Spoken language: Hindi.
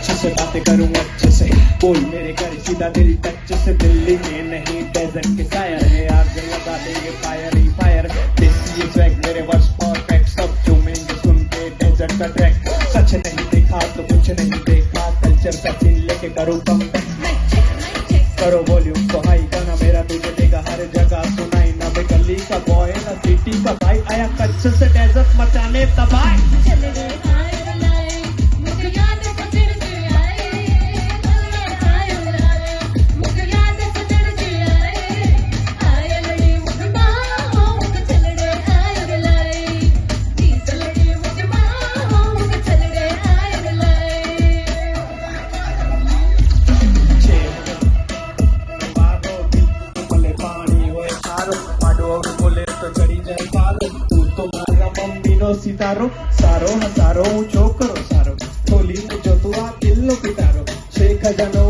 अच्छे से बातें करूँ अच्छे से, बोल मेरे घर सीधा दिल टच से। दिल्ली में नहीं डेजर्ट के शायर है, आग लगा देंगे फायर ही फायर। देसी ये स्वैग मेरे वर्ष परफेक्ट, सब झूमेंगे सुन के डेजर्ट का ट्रैक। सच नहीं देखा तो कुछ नहीं देखा, कल्चर का सीन लेके करूँ कमबैक। करो वॉल्यूम तो हाई, गाना मेरा तुझे देगा हर जगह सुनाई। ना मैं गली का बॉय ना सिटी का भाई, आया कच्छ से डेजर्ट मचाने तबाही। सितारो सारो हजारो छोकरो सारो, थोली जो तू आ किल्लो पिटारो, 6 खजानो